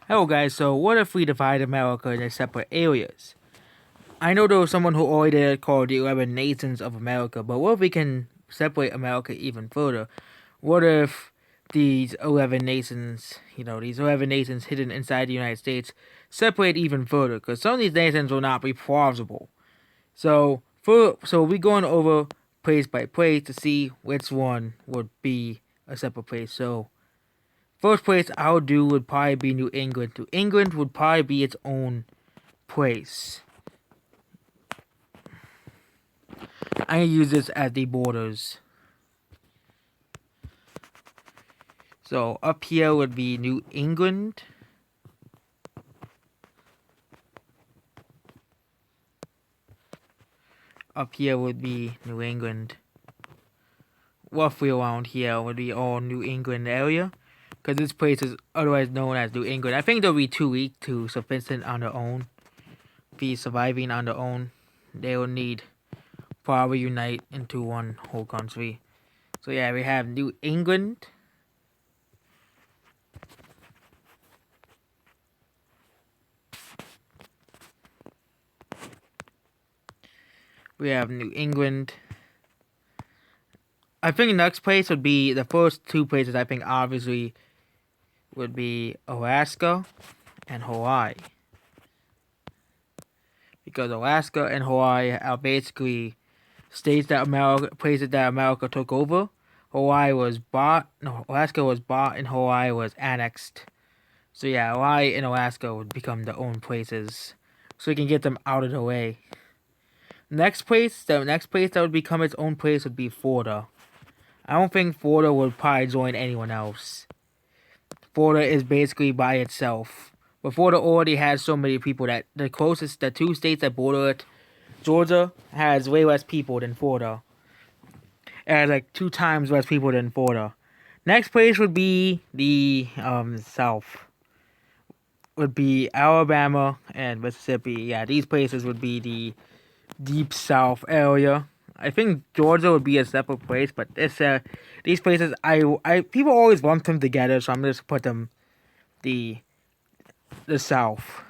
Hello guys, so what if we divide America into separate areas? I know there was someone who already called the 11 nations of America, but what if we can separate America even further? What if these 11 nations, these 11 nations hidden inside the United States, separate even further? Because some of these nations will not be plausible. So we're going over place by place to see which one would be a separate place. So first place I would do would probably be New England. New England would probably be its own place. I use this as the borders. So up here would be New England. Up here would be New England. Roughly around here would be all New England area. Because this place is otherwise known as New England. I think they'll be too weak to sufficient on their own. Be surviving on their own. They will need probably unite into one whole country. So yeah, we have New England. We have New England. I think the next place would be the first two places. I think obviously would be Alaska and Hawaii, because Alaska and Hawaii are basically states that places that America took over. Alaska was bought and Hawaii was annexed. So yeah, Hawaii and Alaska would become their own places, so we can get them out of the way. The next place that would become its own place would be Florida. I don't think Florida would probably join anyone else. Florida is basically by itself. But Florida already has so many people that the two states that border it, Georgia has way less people than Florida. It has like 2 times less people than Florida. Next place would be the South. Would be Alabama and Mississippi. Yeah, these places would be the deep South area. I think Georgia would be a separate place, but these places people always lump them together, so I'm just put them the South,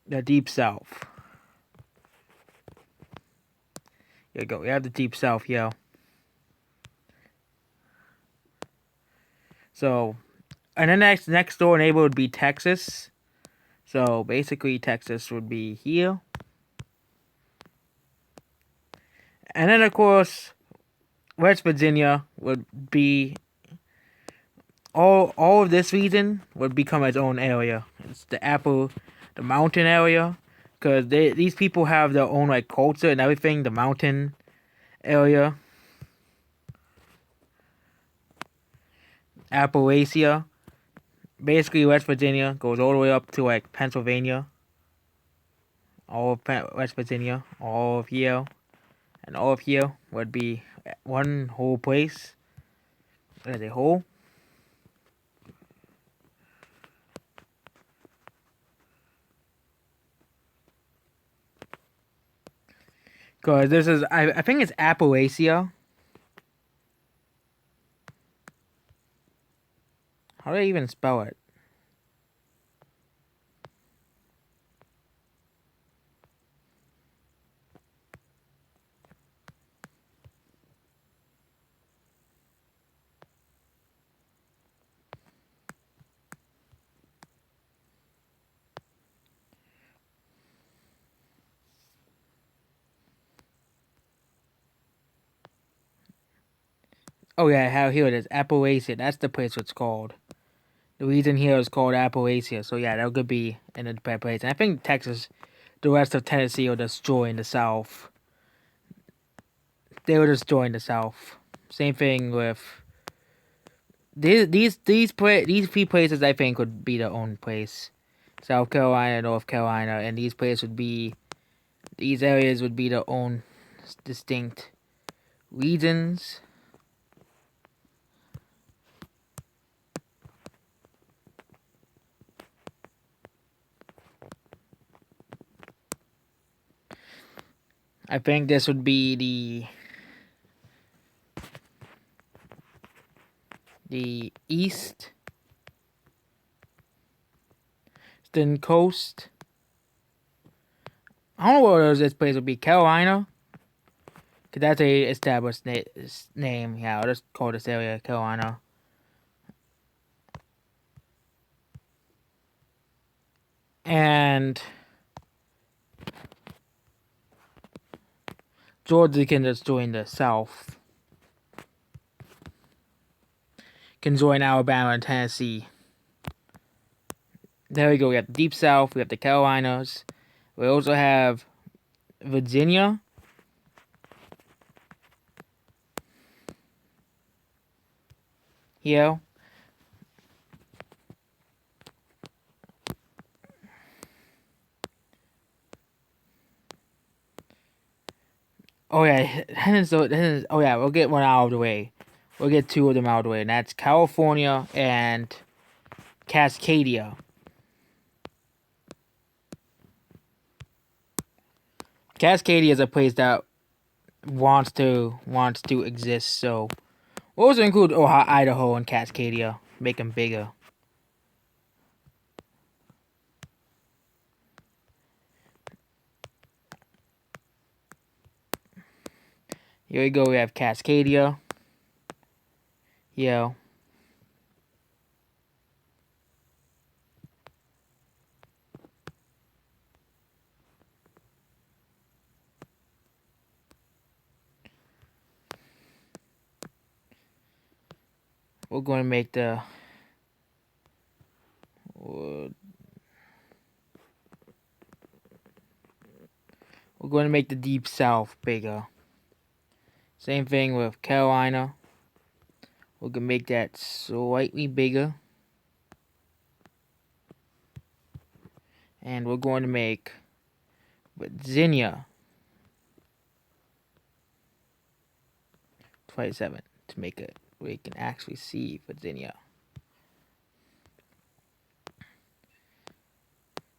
the deep South. Here you go. We have the deep South here. So, and the next door neighbor would be Texas. So basically, Texas would be here, and then of course, West Virginia would be all of this region would become its own area. It's the mountain area, because these people have their own like culture and everything. The mountain area, Appalachia, basically West Virginia goes all the way up to like Pennsylvania. All of West Virginia, all of here, and all of here would be one whole place as a whole. Because this is, I think it's Appalachia. How do I even spell it? Oh yeah, here it is. Appalachia. That's the place it's called. The region here is called Appalachia. So yeah, that could be an independent place. And I think Texas, the rest of Tennessee will just join the South. They will just join the South. Same thing with these three places. I think would be their own place. South Carolina, North Carolina, and these areas would be their own distinct regions. I think this would be the East Eastern Coast. I don't know where this place would be. Carolina? Because that's a established name. Yeah, I'll just call this area Carolina. And Georgia can just join the South. Can join Alabama and Tennessee. There we go. We have the Deep South. We have the Carolinas. We also have Virginia. Here. Oh yeah, oh yeah, we'll get one out of the way. We'll get two of them out of the way, and that's California and Cascadia. Cascadia is a place that wants to exist, so we'll also include Idaho and Cascadia, make them bigger. Here we go. We have Cascadia. Yeah. We're going to make the we're going to make the Deep South bigger. Same thing with Carolina. We're going to make that slightly bigger. And we're going to make Virginia 27 to make it where you can actually see Virginia.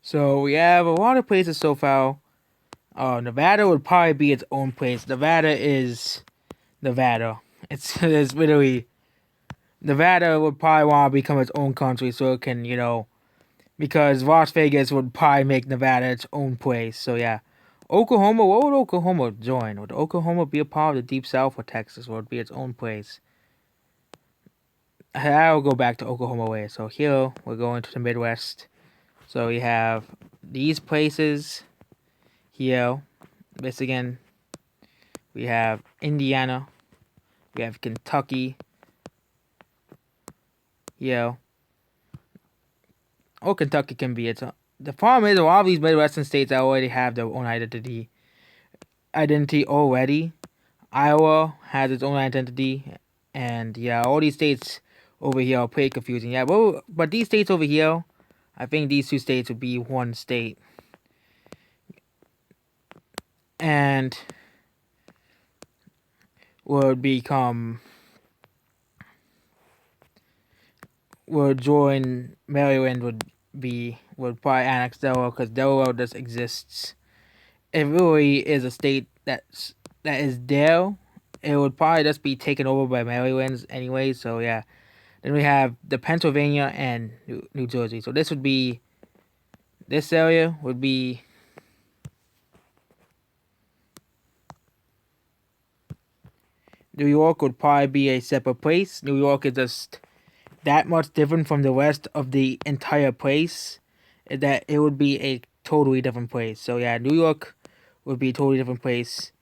So we have a lot of places so far. Nevada would probably be its own place. Nevada is Nevada. It's literally Nevada would probably want to become its own country so it can, because Las Vegas would probably make Nevada its own place. So yeah. Oklahoma, what would Oklahoma join? Would Oklahoma be a part of the Deep South or Texas? Or would it be its own place? I'll go back to Oklahoma way. So here, we're going to the Midwest. So we have these places here. Michigan. We have Indiana. We have Kentucky. Yeah. Oh, Kentucky can be its own. The problem is a lot of these Midwestern states already have their own identity already. Iowa has its own identity, and yeah, all these states over here are pretty confusing. Yeah, but these states over here, I think these two states would be one state, and would join Maryland would probably annex Delaware because Delaware just exists. It really is a state that is there. It would probably just be taken over by Maryland anyway. So yeah, then we have the Pennsylvania and New Jersey. So this area would be New York would probably be a separate place. New York is just that much different from the rest of the entire place that it would be a totally different place. So yeah, New York would be a totally different place.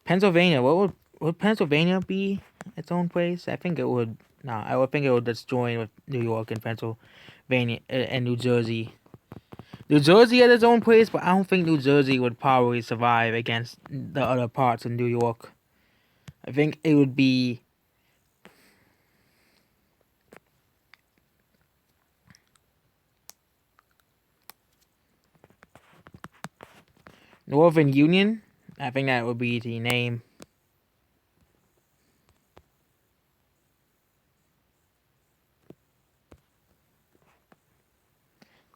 Pennsylvania, would Pennsylvania be its own place? I think it would. No, I would think it would just join with New York and Pennsylvania and New Jersey. New Jersey has its own place, but I don't think New Jersey would probably survive against the other parts of New York. I think it would be Northern Union. I think that would be the name.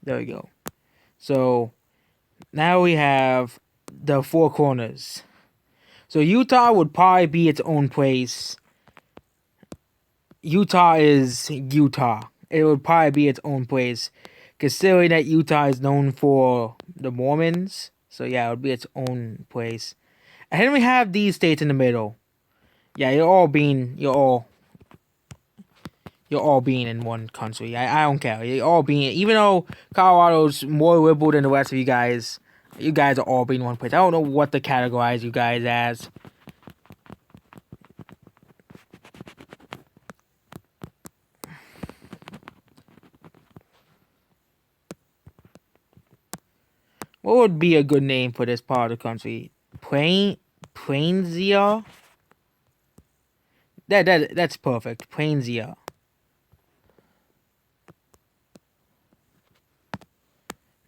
There we go. So now we have the Four Corners. So Utah would probably be its own place. Utah is Utah. It would probably be its own place. considering that Utah is known for the Mormons. So yeah, it would be its own place. And then we have these states in the middle. Yeah, you're all being in one country. I don't care. You're all being, even though Colorado's more liberal than the rest of you guys are all being in one place. I don't know what to categorize you guys as. What would be a good name for this part of the country? Plainsia? That's perfect. Plainsia.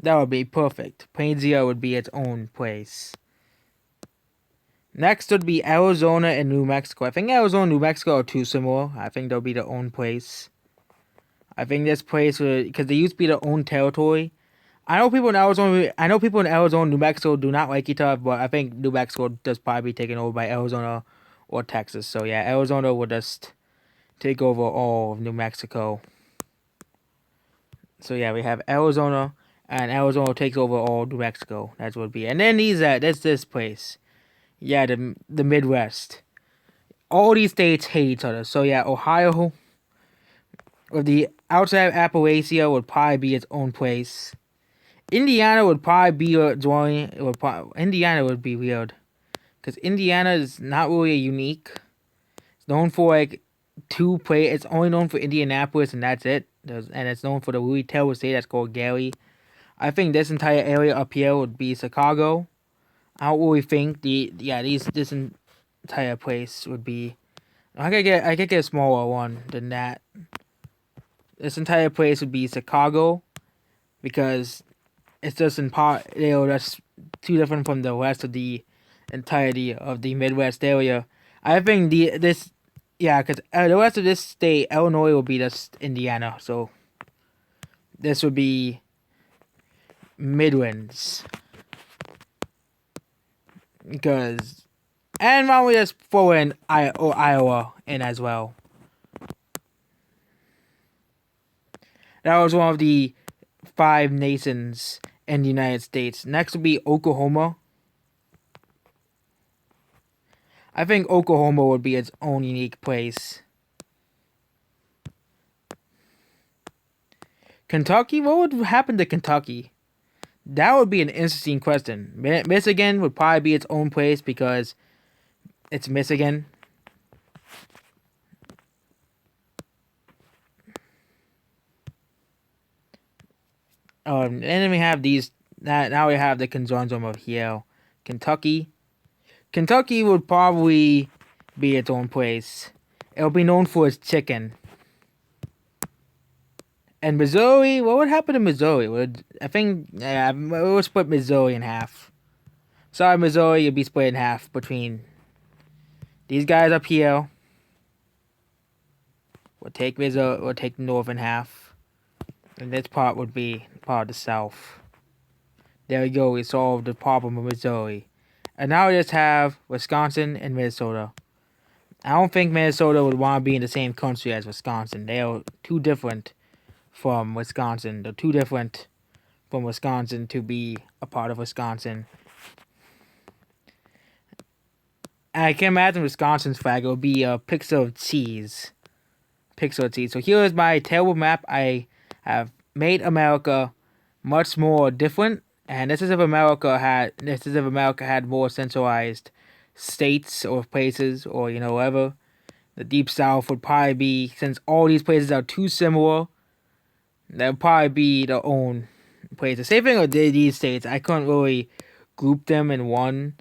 That would be perfect. Plainsia would be its own place. Next would be Arizona and New Mexico. I think Arizona and New Mexico are too similar. I think they'll be their own place. I think this place would, because they used to be their own territory. I know people in Arizona, New Mexico do not like each other, but I think New Mexico does probably be taken over by Arizona or Texas. So yeah, Arizona will just take over all of New Mexico. So yeah, we have Arizona, and Arizona takes over all New Mexico. That's what it would be. And then that's this place. Yeah, the Midwest. All these states hate each other. So yeah, Ohio, or the outside of Appalachia, would probably be its own place. Indiana would probably be Indiana would be weird, because Indiana is not really unique. It's known for like It's only known for Indianapolis, and that's it. And it's known for the really terrible state that's called Gary. I think this entire area up here would be Chicago. I don't really think this entire place would be. I could get a smaller one than that. This entire place would be Chicago, because it's just in part, that's too different from the rest of the entirety of the Midwest area. I think because the rest of this state, Illinois, will be just Indiana. So this would be Midlands. Because, and why don't we just throw in Iowa in as well? That was one of the 5 nations in the United States. Next would be Oklahoma. I think Oklahoma would be its own unique place. Kentucky? What would happen to Kentucky? That would be an interesting question. Michigan would probably be its own place because it's Michigan. And then we have these. Now we have the conundrum of here. Kentucky. Kentucky would probably be its own place. It'll be known for its chicken. And Missouri, what would happen to Missouri? We'll split Missouri in half. Sorry, Missouri, you'll be split in half between these guys up here. We'll take Missouri, we'll take the northern half. And this part would be part of the South. There we go, we solved the problem of Missouri. And now we just have Wisconsin and Minnesota. I don't think Minnesota would want to be in the same country as Wisconsin. They are too different from Wisconsin. They're too different from Wisconsin to be a part of Wisconsin. And I can imagine Wisconsin's flag. It would be a pixel of cheese. Pixel of cheese. So here is my terrible map. I have made America much more different. And this is if America had more centralized states or places, or whatever. The Deep South would probably be, since all these places are too similar, that would probably be their own place. The same thing with these states. I couldn't really group them in one.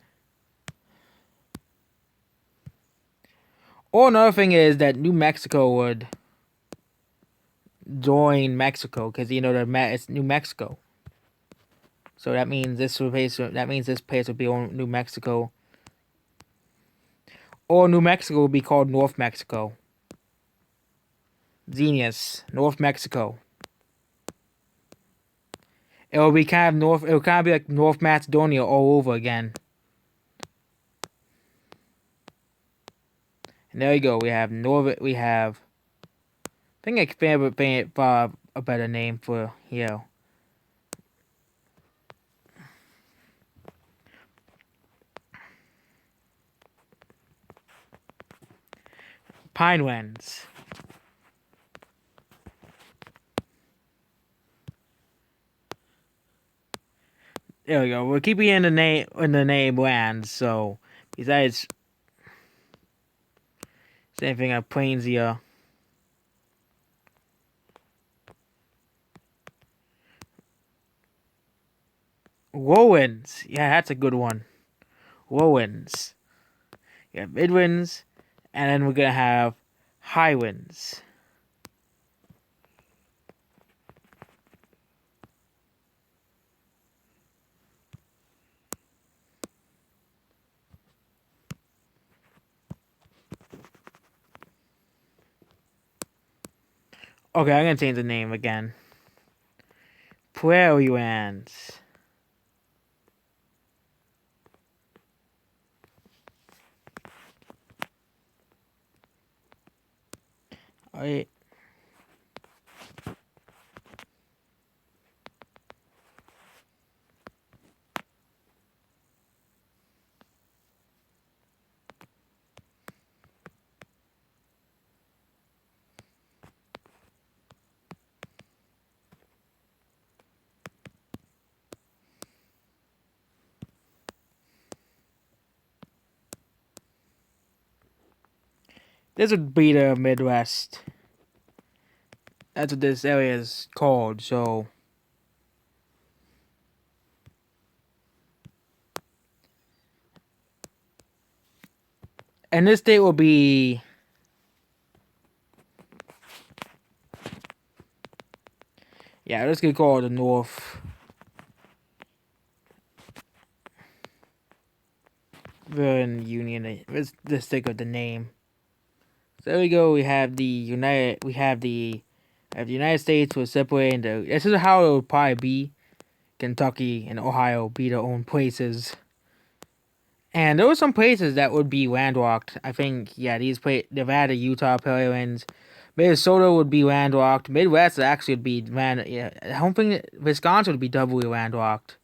Or another thing is that New Mexico would join Mexico, because it's New Mexico. So that means this place would be on New Mexico. Or New Mexico would be called North Mexico. Genius. North Mexico. It will be kind of be like North Macedonia all over again. And there you go. We have I think I can think of a better name for here. Pinelands. There we go. We're keeping in the name lands. So besides same thing at Plainsia. Lowlands. Yeah, that's a good one. Lowlands. Yeah, Midlands, and then we're gonna have Highlands. Okay, I'm gonna change the name again. Prairie Lands. Alright. This would be the Midwest. That's what this area is called, so. And this state will be. Yeah, let's get called the North. Southern Union. Let's just think of the name. So there we go. We have the United States was separated into. This is how it would probably be. Kentucky and Ohio be their own places. And there were some places that would be landlocked. I think, yeah, Nevada, Utah, Pelicans. Minnesota would be landlocked. Midwest actually would be yeah, I don't think Wisconsin would be doubly landlocked.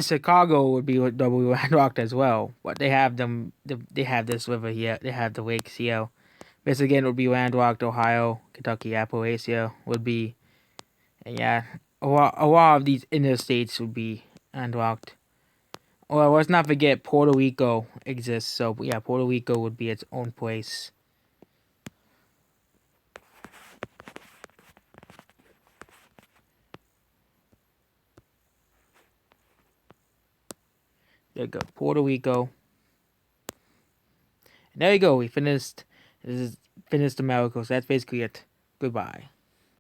Chicago would be doubly landlocked as well. But they have they have this river here. They have the lakes here. Michigan would be landlocked. Ohio, Kentucky, Appalachia would be. And yeah, a lot of these interstates would be landlocked. Well, let's not forget Puerto Rico exists. So yeah, Puerto Rico would be its own place. There you go, Puerto Rico. And there you go. We finished. This is finished America. So that's basically it. Goodbye.